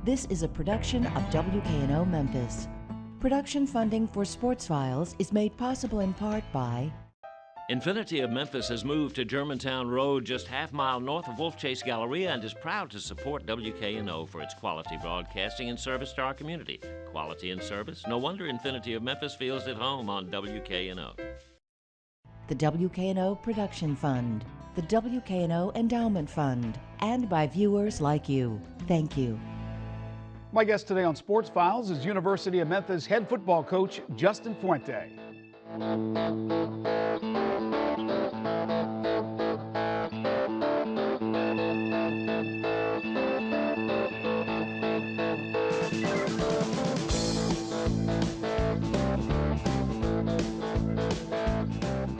This is a production of WKNO Memphis. Production funding for Sports Files is made possible in part by Infinity of Memphis has moved to Germantown Road, just half-mile north of Wolf Chase Galleria, and is proud to support WKNO for its quality broadcasting and service to our community. Quality and service? No wonder Infinity of Memphis feels at home on WKNO. the WKNO Production Fund, the WKNO Endowment Fund, and by viewers like you. Thank you. My guest today on Sports Files is University of Memphis head football coach Justin Fuente.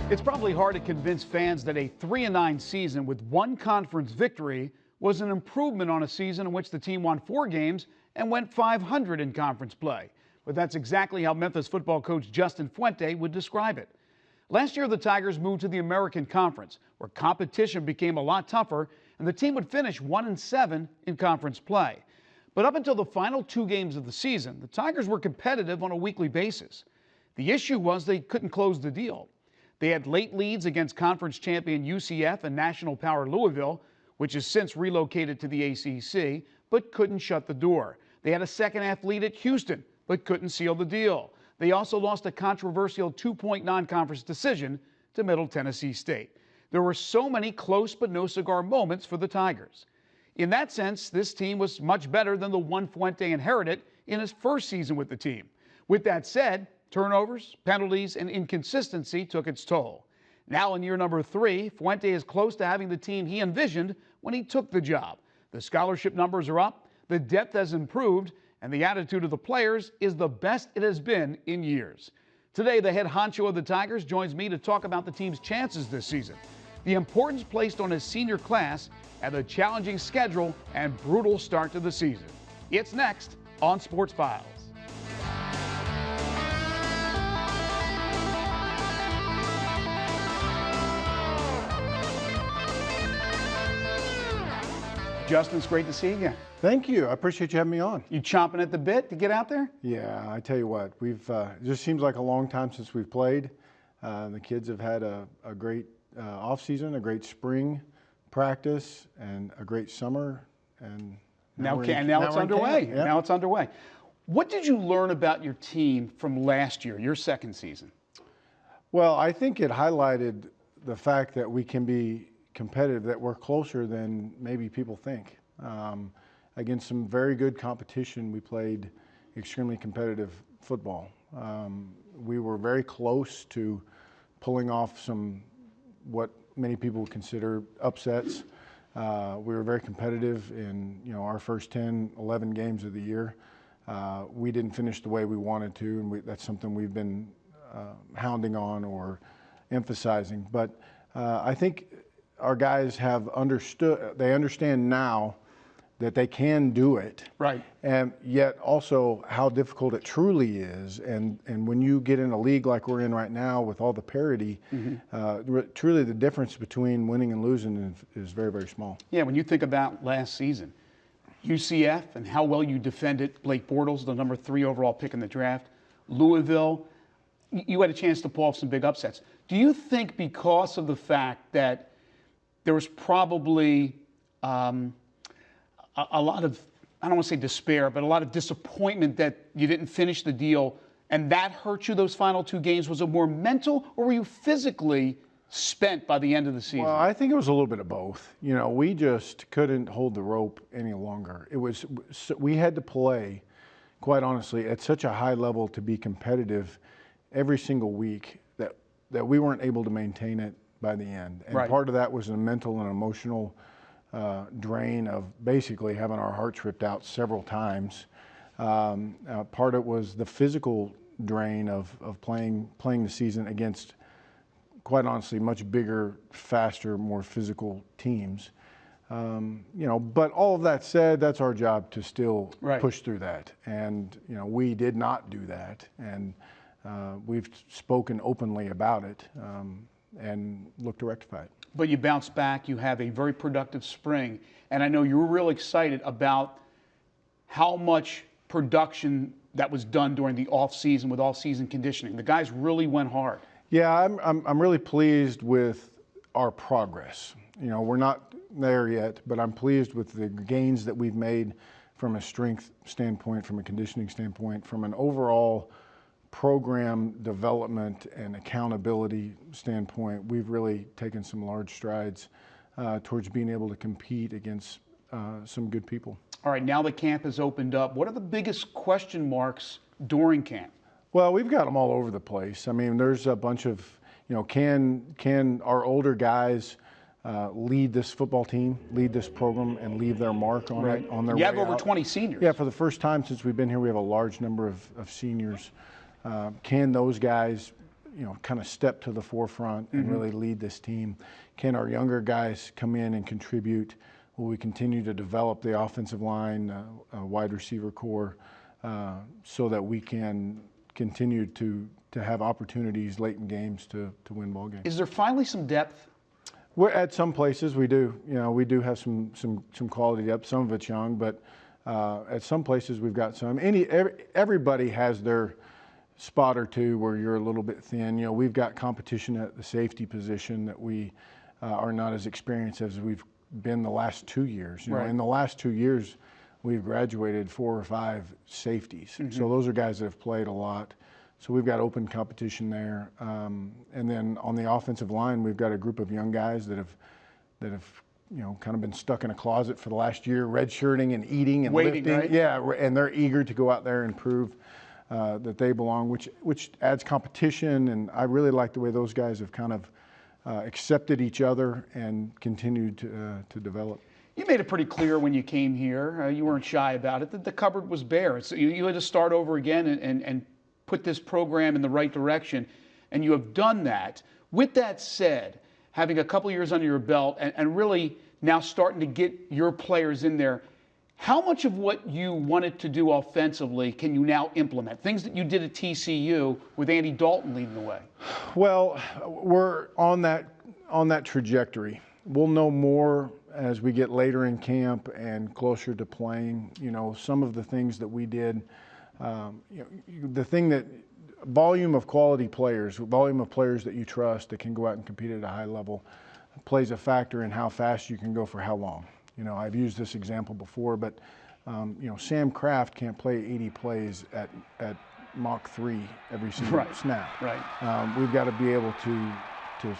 It's probably hard to convince fans that a 3-9 season with one conference victory was an improvement on a season in which the team won 4 games and went 500 in conference play. But that's exactly how Memphis football coach Justin Fuente would describe it. Last year, the Tigers moved to the American Conference, where competition became a lot tougher, and the team would finish 1-7 in conference play. But up until the final 2 games of the season, the Tigers were competitive on a weekly basis. The issue was they couldn't close the deal. They had late leads against conference champion UCF and national power Louisville, which has since relocated to the ACC, but couldn't shut the door. They had a second-half lead at Houston, but couldn't seal the deal. They also lost a controversial 2-point non-conference decision to Middle Tennessee State. There were so many close but no cigar moments for the Tigers. In that sense, this team was much better than the one Fuente inherited in his first season with the team. With that said, turnovers, penalties, and inconsistency took its toll. Now in year number 3, Fuente is close to having the team he envisioned when he took the job. The scholarship numbers are up, the depth has improved, and the attitude of the players is the best it has been in years. Today, the head honcho of the Tigers joins me to talk about the team's chances this season, the importance placed on his senior class, and the challenging schedule and brutal start to the season. It's next on Sports Files. Justin, it's great to see you again. Thank you. I appreciate you having me on. You chomping at the bit to get out there? Yeah, I tell you what, it just seems like a long time since we've played. The kids have had a great off season, a great spring practice, and a great summer. And now it's underway. Yep. Now it's underway. What did you learn about your team from last year, your second season? Well, I think it highlighted the fact that we can be competitive, that we're closer than maybe people think. Against some very good competition, we played extremely competitive football. We were very close to pulling off some what many people would consider upsets. We were very competitive in our first 10, 11 games of the year. We didn't finish the way we wanted to, and that's something we've been hounding on or emphasizing. But I think our guys have understood, they understand now that they can do it. Right. And yet also how difficult it truly is. And when you get in a league like we're in right now with all the parity, truly the difference between winning and losing is very, very small. Yeah, when you think about last season, UCF and how well you defended Blake Bortles, the number 3 overall pick in the draft, Louisville, you had a chance to pull off some big upsets. Do you think because of the fact that there was probably a lot of, I don't want to say despair, but a lot of disappointment that you didn't finish the deal, and that hurt you those final 2 games? Was it more mental, or were you physically spent by the end of the season? Well, I think it was a little bit of both. We just couldn't hold the rope any longer. We had to play, quite honestly, at such a high level to be competitive every single week that we weren't able to maintain it by the end. And part of that was a mental and emotional drain of basically having our hearts ripped out several times. Part of it was the physical drain of playing the season against, quite honestly, much bigger, faster, more physical teams. But all of that said, that's our job to still push through that. And, we did not do that. And we've spoken openly about it and look to rectify it. But you bounce back, you have a very productive spring, and I know you were real excited about how much production that was done during the off-season with off-season conditioning. The guys really went hard. Yeah, I'm really pleased with our progress. You know, we're not there yet, but I'm pleased with the gains that we've made from a strength standpoint, from a conditioning standpoint, from an overall program development and accountability standpoint. We've really taken some large strides towards being able to compete against some good people. All right, now the camp has opened up. What are the biggest question marks during camp? Well, we've got them all over the place. I mean, there's a bunch of, you know, can our older guys lead this football team, lead this program, and leave their mark on it, on their way out? You have over 20 seniors. Yeah, for the first time since we've been here, we have a large number of seniors. Can those guys, you know, kind of step to the forefront and really lead this team? Can our younger guys come in and contribute? Will we continue to develop the offensive line, wide receiver core, so that we can continue to have opportunities late in games to win ball games? Is there finally some depth? We're at some places we do. You know, we do have some quality depth. Some of it's young, but at some places we've got some. Everybody has their spot or two where you're a little bit thin. You know, we've got competition at the safety position that we are not as experienced as we've been the last 2 years. You know, in the last 2 years, we've graduated 4 or 5 safeties. So those are guys that have played a lot. So we've got open competition there. And then on the offensive line, we've got a group of young guys that have you know, kind of been stuck in a closet for the last year, redshirting and eating and waiting, lifting. right? Yeah, and they're eager to go out there and prove that they belong, which adds competition. And I really like the way those guys have kind of accepted each other and continued to develop. You made it pretty clear when you came here, you weren't shy about it, that the cupboard was bare. So you had to start over again and put this program in the right direction, and you have done that. With that said, having a couple years under your belt and really now starting to get your players in there, how much of what you wanted to do offensively can you now implement? Things that you did at TCU with Andy Dalton leading the way. Well, we're on that trajectory. We'll know more as we get later in camp and closer to playing. You know, some of the things that we did, you know, the thing that volume of quality players, volume of players that you trust that can go out and compete at a high level plays a factor in how fast you can go for how long. You know, I've used this example before, but you know, Sam Kraft can't play 80 plays at Mach 3 every single snap. Right. We've got to be able to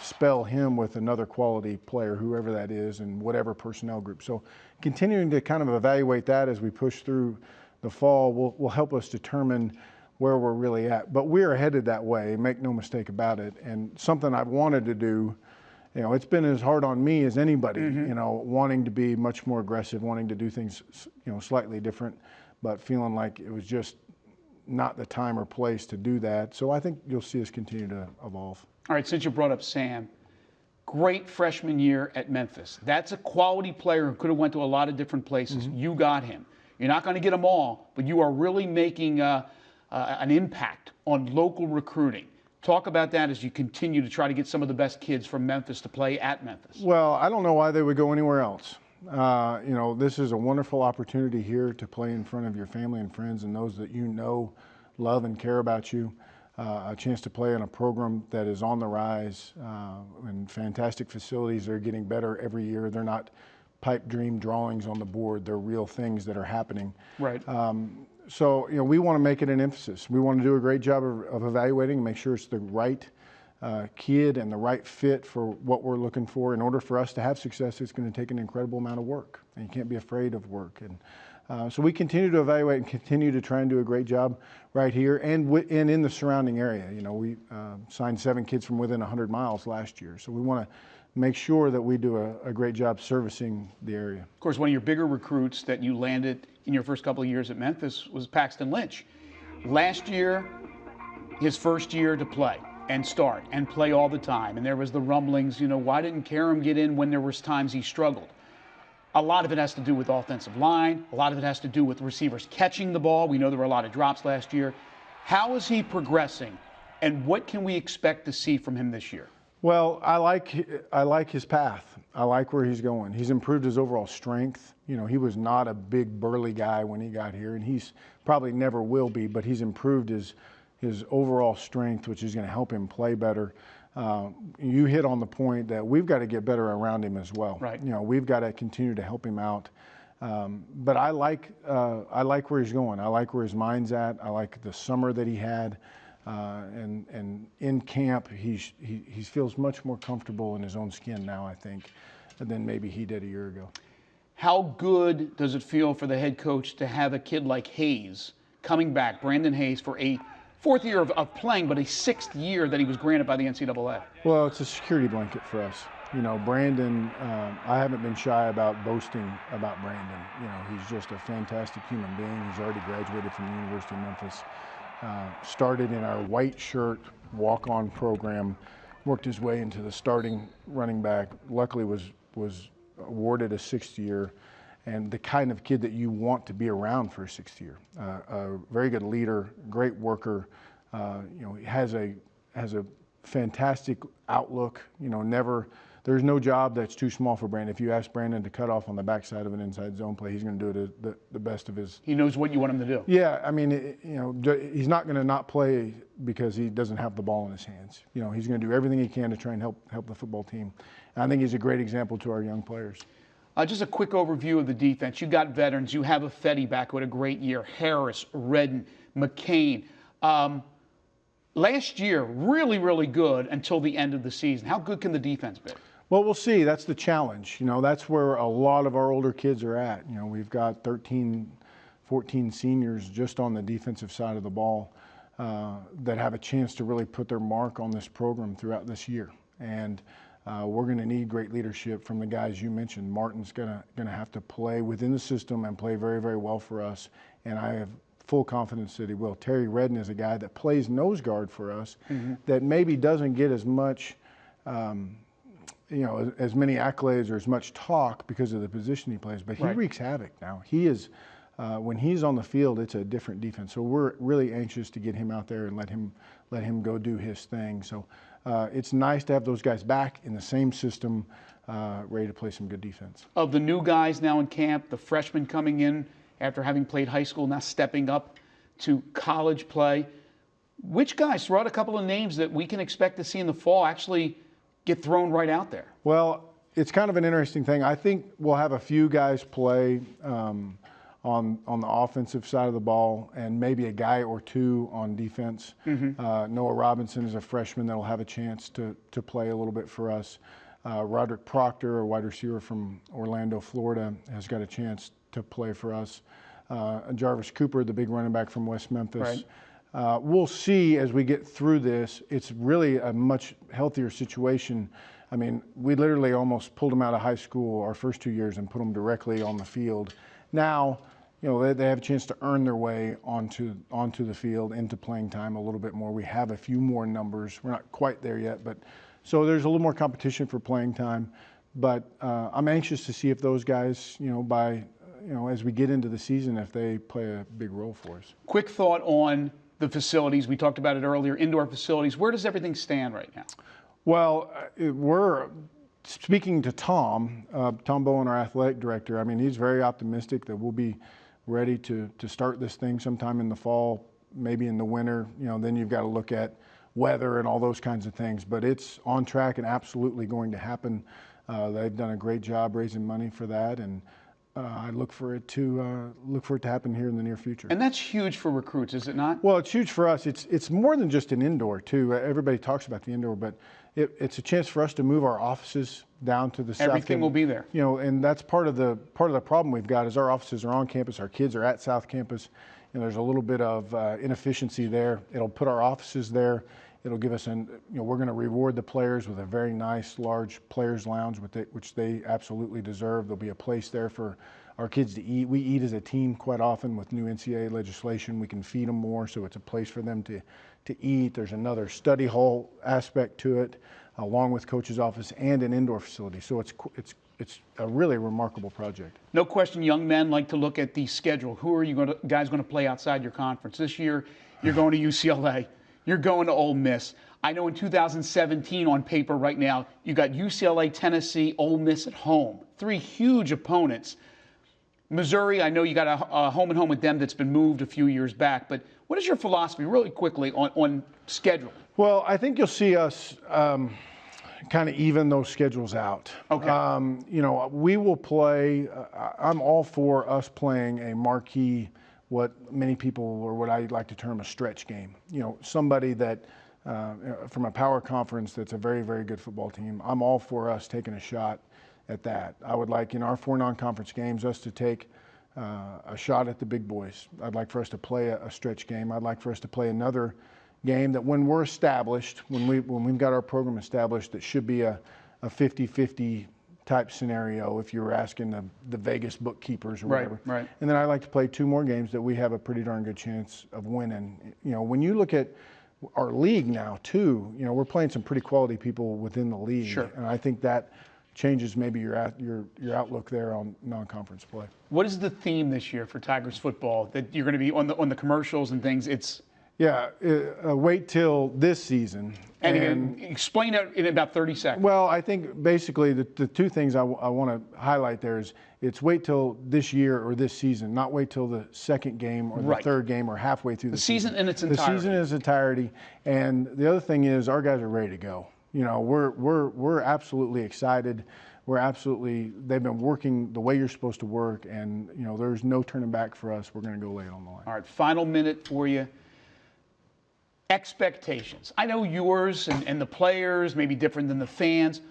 spell him with another quality player, whoever that is, and whatever personnel group. So continuing to kind of evaluate that as we push through the fall will help us determine where we're really at. But we're headed that way, make no mistake about it. And something I've wanted to do, you know, it's been as hard on me as anybody, you know, wanting to be much more aggressive, wanting to do things, you know, slightly different, but feeling like it was just not the time or place to do that. So I think you'll see us continue to evolve. All right, since you brought up Sam, great freshman year at Memphis. That's a quality player who could have went to a lot of different places. You got him. You're not going to get them all, but you are really making an impact on local recruiting. Talk about that as you continue to try to get some of the best kids from Memphis to play at Memphis. Well, I don't know why they would go anywhere else. You know, this is a wonderful opportunity here to play in front of your family and friends and those that you know, love and care about you. A chance to play in a program that is on the rise and fantastic facilities. They're getting better every year. They're not pipe dream drawings on the board. They're real things that are happening. Right. So, you know, we want to make it an emphasis. We want to do a great job of evaluating and make sure it's the right kid and the right fit for what we're looking for. In order for us to have success, it's going to take an incredible amount of work, and you can't be afraid of work. And so we continue to evaluate and continue to try and do a great job right here and in the surrounding area. You know, we signed 7 kids from within 100 miles last year. So we want to make sure that we do a great job servicing the area. Of course, one of your bigger recruits that you landed in your first couple of years at Memphis was Paxton Lynch. Last year, his first year to play and start and play all the time. And there was the rumblings, you know, why didn't Karam get in when there was times he struggled? A lot of it has to do with offensive line. A lot of it has to do with receivers catching the ball. We know there were a lot of drops last year. How is he progressing, and what can we expect to see from him this year? Well, I like his path. I like where he's going. He's improved his overall strength. You know, he was not a big burly guy when he got here, and he's probably never will be, but he's improved his overall strength, which is going to help him play better. You hit on the point that we've got to get better around him as well. Right. You know, we've got to continue to help him out. But I like where he's going. I like where his mind's at. I like the summer that he had. And in camp, he feels much more comfortable in his own skin now, I think, than maybe he did a year ago. How good does it feel for the head coach to have a kid like Hayes coming back, Brandon Hayes, for a fourth year of playing, but a sixth year that he was granted by the NCAA? Well, it's a security blanket for us. You know, Brandon, I haven't been shy about boasting about Brandon. You know, he's just a fantastic human being. He's already graduated from the University of Memphis. Started in our white shirt walk-on program, worked his way into the starting running back. Luckily was awarded a sixth year, and the kind of kid that you want to be around for a sixth year. A very good leader, great worker. You know, he has a fantastic outlook. You know, there's no job that's too small for Brandon. If you ask Brandon to cut off on the backside of an inside zone play, he's going to do it the best of his. He knows what you want him to do. Yeah, I mean, you know, he's not going to not play because he doesn't have the ball in his hands. You know, he's going to do everything he can to try and help the football team. And I think he's a great example to our young players. Just a quick overview of the defense. You got veterans. You have a Fetty back who had a great year. Harris, Redden, McCain. Last year, really, really good until the end of the season. How good can the defense be? Well, we'll see. That's the challenge. You know, that's where a lot of our older kids are at. You know, we've got 13, 14 seniors just on the defensive side of the ball that have a chance to really put their mark on this program throughout this year. And we're going to need great leadership from the guys you mentioned. Martin's going to have to play within the system and play very, very well for us. And I have full confidence that he will. Terry Redden is a guy that plays nose guard for us that maybe doesn't get as much you know, as many accolades or as much talk because of the position he plays, but he wreaks havoc now. He is, when he's on the field, it's a different defense. So we're really anxious to get him out there and let him go do his thing. So it's nice to have those guys back in the same system, ready to play some good defense. Of the new guys now in camp, the freshmen coming in after having played high school, now stepping up to college play, which guys, throw out a couple of names that we can expect to see in the fall actually get thrown right out there? Well, it's kind of an interesting thing. I think we'll have a few guys play on the offensive side of the ball, and maybe a guy or two on defense. Noah Robinson is a freshman that'll have a chance to play a little bit for us. Roderick Proctor, a wide receiver from Orlando, Florida, has got a chance to play for us. Jarvis Cooper, the big running back from West Memphis. We'll see as we get through this. It's really a much healthier situation. I mean, we literally almost pulled them out of high school our first 2 years and put them directly on the field. Now, you know, they have a chance to earn their way onto the field, into playing time a little bit more. We have a few more numbers. We're not quite there yet, but so there's a little more competition for playing time. But I'm anxious to see if those guys, you know, as we get into the season, if they play a big role for us. Quick thought on the facilities. We talked about it earlier, indoor facilities. Where does everything stand right now? Well, we're speaking to Tom Bowen, our athletic director. I mean, he's very optimistic that we'll be ready to start this thing sometime in the fall, maybe in the winter. You know, then you've got to look at weather and all those kinds of things. But it's on track and absolutely going to happen. They've done a great job raising money for that, and I look for it to happen here in the near future. And that's huge for recruits, is it not? Well, it's huge for us. It's more than just an indoor too. Everybody talks about the indoor, but it's a chance for us to move our offices down to the south. Everything will be there. You know, and that's part of the problem we've got is our offices are on campus. Our kids are at South Campus, and there's a little bit of inefficiency there. It'll put our offices there. It'll give us we're going to reward the players with a very nice, large players' lounge, which they absolutely deserve. There'll be a place there for our kids to eat. We eat as a team quite often with new NCAA legislation. We can feed them more, so it's a place for them to eat. There's another study hall aspect to it, along with coach's office and an indoor facility. So it's a really remarkable project. No question, young men like to look at the schedule. Who are you guys going to play outside your conference? This year, you're going to UCLA. You're going to Ole Miss. I know in 2017 on paper right now, you got UCLA, Tennessee, Ole Miss at home. 3 huge opponents. Missouri, I know you got a home and home with them that's been moved a few years back. But what is your philosophy really quickly on schedule? Well, I think you'll see us kind of even those schedules out. Okay. We will play, I'm all for us playing a marquee, what many people, or what I like to term a stretch game. Somebody that, from a power conference that's a very, very good football team, I'm all for us taking a shot at that. I would like in our 4 non-conference games us to take a shot at the big boys. I'd like for us to play a stretch game. I'd like for us to play another game that when we're established, when we've got our program established, that should be a 50-50 type scenario if you were asking the Vegas bookkeepers or whatever. Right. And then I like to play 2 more games that we have a pretty darn good chance of winning. When you look at our league now too, we're playing some pretty quality people within the league. Sure. And I think that changes maybe your outlook there on non-conference play. What is the theme this year for Tigers football that you're going to be on the commercials and things? Wait till this season. And explain it in about 30 seconds. Well, I think basically the 2 things I want to highlight there is it's wait till this year or this season, not wait till the 2nd game or the 3rd game or halfway through the season. In its entirety. The season in its entirety. And the other thing is our guys are ready to go. We're absolutely excited. They've been working the way you're supposed to work, and there's no turning back for us. We're going to go lay it on the line. All right, final minute for you. Expectations. I know yours and the players may be different than the fans.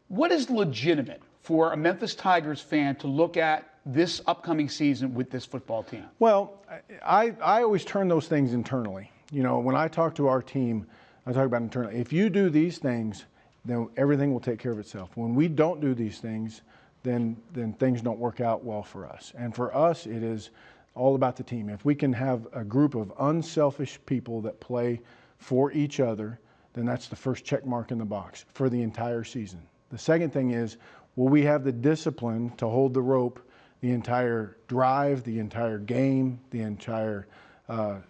What is legitimate for a Memphis Tigers fan to look at this upcoming season with this football team? Well, I always turn those things internally. When I talk to our team, I talk about internally. If you do these things, then everything will take care of itself. When we don't do these things, then things don't work out well for us. And for us, it is all about the team. If we can have a group of unselfish people that play for each other, then that's the first check mark in the box for the entire season. The second thing is, will we have the discipline to hold the rope the entire drive, the entire game, the entire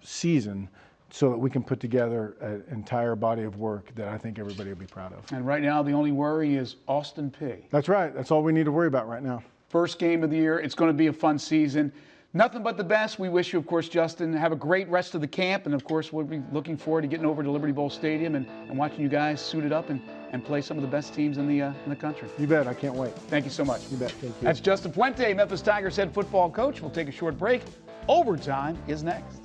season, so that we can put together an entire body of work that I think everybody will be proud of. And right now, the only worry is Austin Peay. That's right. That's all we need to worry about right now. First game of the year. It's going to be a fun season. Nothing but the best. We wish you, of course, Justin, have a great rest of the camp. And, of course, we'll be looking forward to getting over to Liberty Bowl Stadium and watching you guys suit it up and play some of the best teams in the country. You bet. I can't wait. Thank you so much. You bet. Thank you. That's Justin Fuente, Memphis Tigers head football coach. We'll take a short break. Overtime is next.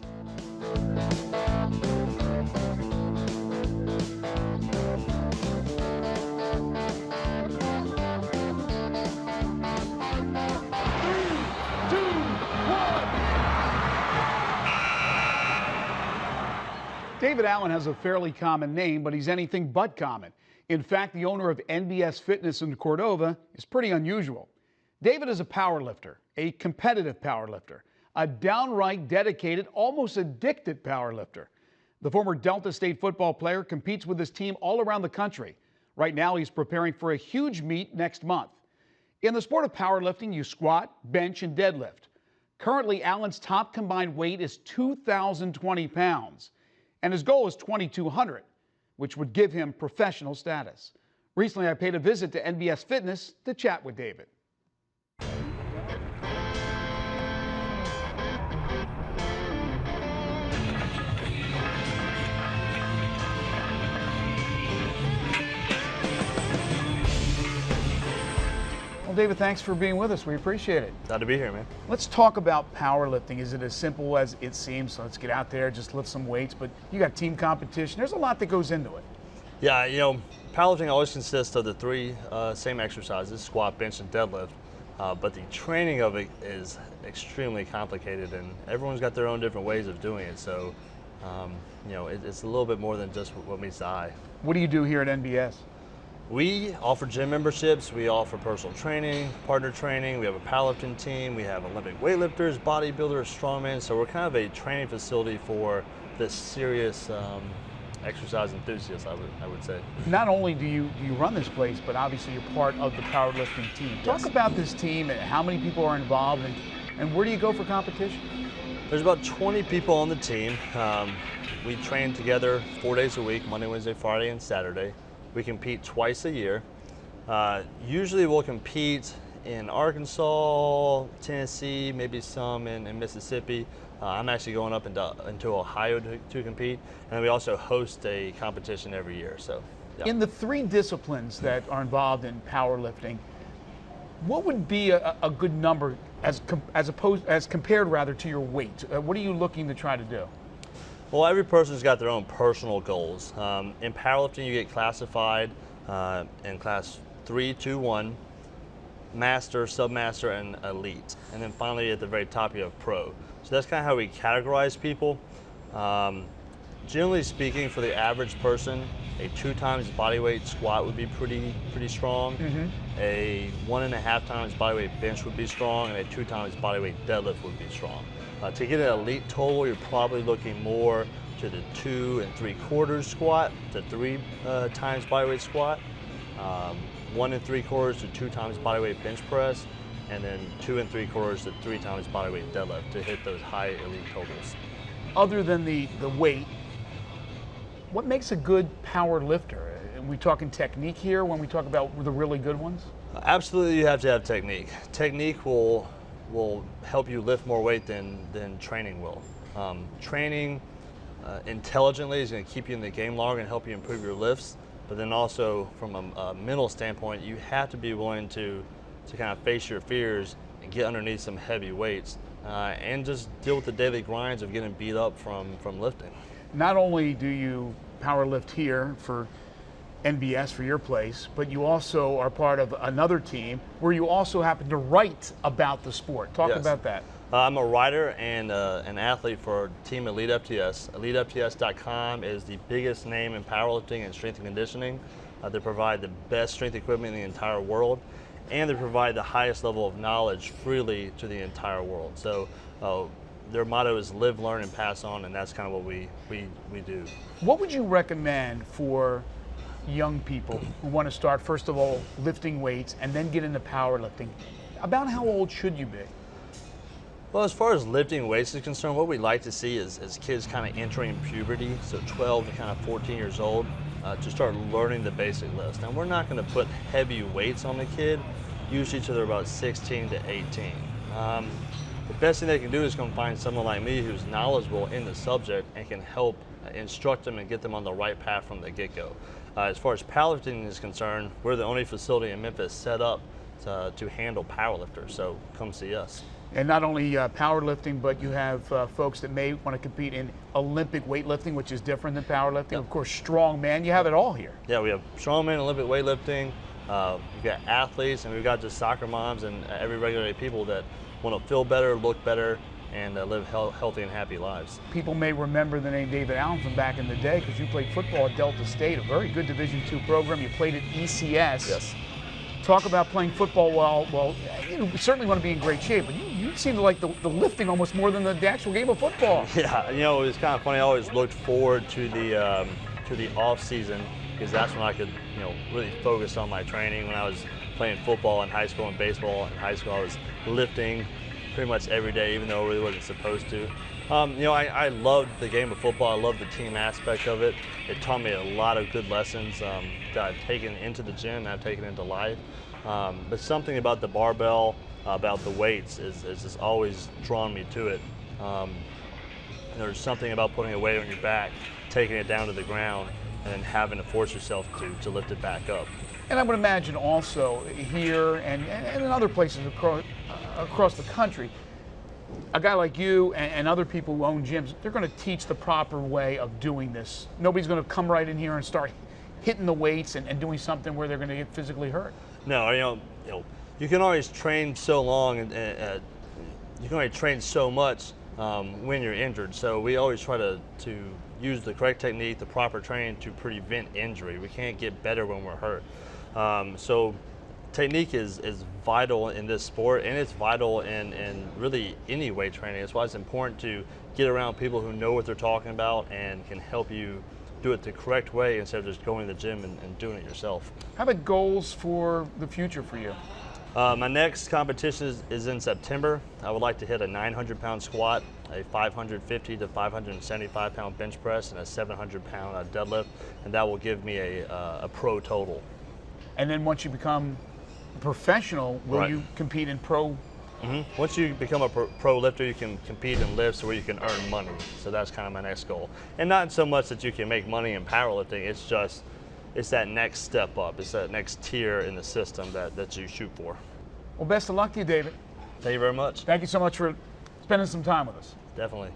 David Allen has a fairly common name, but he's anything but common. In fact, the owner of NBS Fitness in Cordova is pretty unusual. David is a powerlifter, a competitive powerlifter, a downright dedicated, almost addicted powerlifter. The former Delta State football player competes with his team all around the country. Right now, he's preparing for a huge meet next month. In the sport of powerlifting, you squat, bench, and deadlift. Currently, Allen's top combined weight is 2,020 pounds. And his goal is 2,200, which would give him professional status. Recently, I paid a visit to NBS Fitness to chat with David. Well, David, thanks for being with us. We appreciate it. Glad to be here, man. Let's talk about powerlifting. Is it as simple as it seems? So let's get out there, just lift some weights, but you got team competition. There's a lot that goes into it. Yeah, powerlifting always consists of the 3 same exercises, squat, bench, and deadlift. But the training of it is extremely complicated, and everyone's got their own different ways of doing it. So, it's a little bit more than just what meets the eye. What do you do here at NBS? We offer gym memberships, we offer personal training, partner training, we have a powerlifting team, we have Olympic weightlifters, bodybuilders, strongmen, so we're kind of a training facility for this serious exercise enthusiasts, I would say. Not only do you run this place, but obviously you're part of the powerlifting team. Yes. Talk about this team and how many people are involved and And where do you go for competition? There's about 20 people on the team. We train together 4 days a week, Monday, Wednesday, Friday, and Saturday. We compete twice a year. Usually we'll compete in Arkansas, Tennessee, maybe some in Mississippi. I'm actually going up into Ohio to compete. And then we also host a competition every year. So, yeah. In the 3 disciplines that are involved in powerlifting, what would be a good number as compared rather to your weight? What are you looking to try to do? Well, every person's got their own personal goals. In powerlifting, you get classified in class 3, 2, 1, master, submaster, and elite. And then finally at the very top you have pro. So that's kind of how we categorize people. Generally speaking, for the average person, a 2 times body weight squat would be pretty strong. A 1.5 times body weight bench would be strong, and a 2 times body weight deadlift would be strong. To get an elite total, you're probably looking more to the 2 3/4 squat to 3 times body weight squat, 1 3/4 to 2 times body weight bench press, and then 2 3/4 to 3 times body weight deadlift to hit those high elite totals. Other than the weight, what makes a good power lifter? Are we talking technique here when we talk about the really good ones? Absolutely, you have to have technique. Technique will help you lift more weight than training will. Training intelligently is going to keep you in the game longer and help you improve your lifts. But then also from a mental standpoint, you have to be willing to kind of face your fears and get underneath some heavy weights and just deal with the daily grinds of getting beat up from lifting. Not only do you power lift here for NBS for your place, but you also are part of another team where you also happen to write about the sport. Talk Yes. about that. I'm a writer and an athlete for Team Elite FTS. EliteFTS.com is the biggest name in powerlifting and strength and conditioning. They provide the best strength equipment in the entire world, and they provide the highest level of knowledge freely to the entire world. So their motto is live, learn, and pass on, and that's kind of what we do. What would you recommend for young people who want to start, first of all, lifting weights and then get into powerlifting? About how old should you be? Well, as far as lifting weights is concerned, what we like to see is kids kind of entering puberty, so 12 to kind of 14 years old, to start learning the basic lifts. Now, we're not going to put heavy weights on the kid, usually till they're about 16 to 18. The best thing they can do is come find someone like me who's knowledgeable in the subject and can help instruct them and get them on the right path from the get-go. As far as powerlifting is concerned, we're the only facility in Memphis set up to handle powerlifters, so come see us. And not only powerlifting, but you have folks that may want to compete in Olympic weightlifting, which is different than powerlifting. Yep. Of course, strongman. You have it all here. Yeah, we have strongman, Olympic weightlifting. We've got athletes, and we've got just soccer moms and everyday people that want to feel better, look better, and live healthy and happy lives. People may remember the name David Allen from back in the day because you played football at Delta State, a very good Division II program. You played at ECS. Yes. Talk about playing football well, you certainly want to be in great shape, but you seem to like the lifting almost more than the actual game of football. Yeah, it was kind of funny. I always looked forward to the off season because that's when I could, really focus on my training. When I was playing football in high school and baseball in high school, I was lifting pretty much every day, even though I really wasn't supposed to. I loved the game of football. I loved the team aspect of it. It taught me a lot of good lessons that I've taken into the gym and I've taken into life. But something about the barbell, about the weights, is just always drawn me to it. There's something about putting a weight on your back, taking it down to the ground, and then having to force yourself to lift it back up. And I would imagine also here and in other places across the country, a guy like you and other people who own gyms, they're going to teach the proper way of doing this. Nobody's going to come right in here and start hitting the weights and doing something where they're going to get physically hurt. No, you can always train so long and you can only train so much when you're injured. So we always try to use the correct technique, the proper training to prevent injury. We can't get better when we're hurt. So technique is vital in this sport, and it's vital in really any weight training. That's why it's important to get around people who know what they're talking about and can help you do it the correct way instead of just going to the gym and doing it yourself. How about goals for the future for you? My next competition is in September. I would like to hit a 900-pound squat, a 550 to 575-pound bench press, and a 700-pound deadlift, and that will give me a pro total. And then once you become professional, will Right. you compete in pro? Once you become a pro lifter, you can compete in lifts where you can earn money. So that's kind of my next goal. And not so much that you can make money in powerlifting, it's that next step up. It's that next tier in the system that you shoot for. Well, best of luck to you, David. Thank you very much. Thank you so much for spending some time with us. Definitely.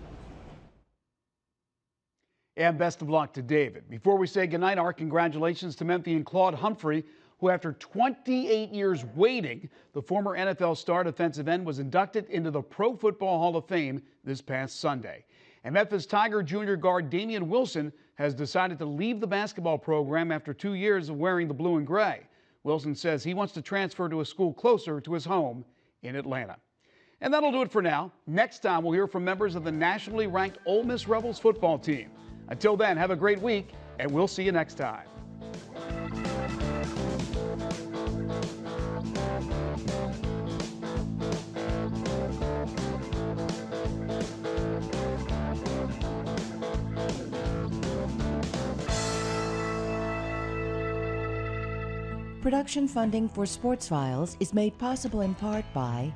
And best of luck to David. Before we say goodnight, our congratulations to Memphian Claude Humphrey, who after 28 years waiting, the former NFL star defensive end was inducted into the Pro Football Hall of Fame this past Sunday. And Memphis Tiger junior guard Damian Wilson has decided to leave the basketball program after 2 years of wearing the blue and gray. Wilson says he wants to transfer to a school closer to his home in Atlanta. And that'll do it for now. Next time, we'll hear from members of the nationally ranked Ole Miss Rebels football team. Until then, have a great week, and we'll see you next time. Production funding for Sports Files is made possible in part by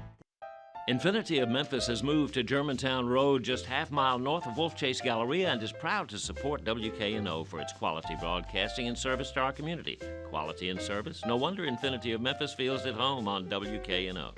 Infinity of Memphis has moved to Germantown Road, just half-mile north of Wolf Chase Galleria, and is proud to support WKNO for its quality broadcasting and service to our community. Quality and service? No wonder Infinity of Memphis feels at home on WKNO.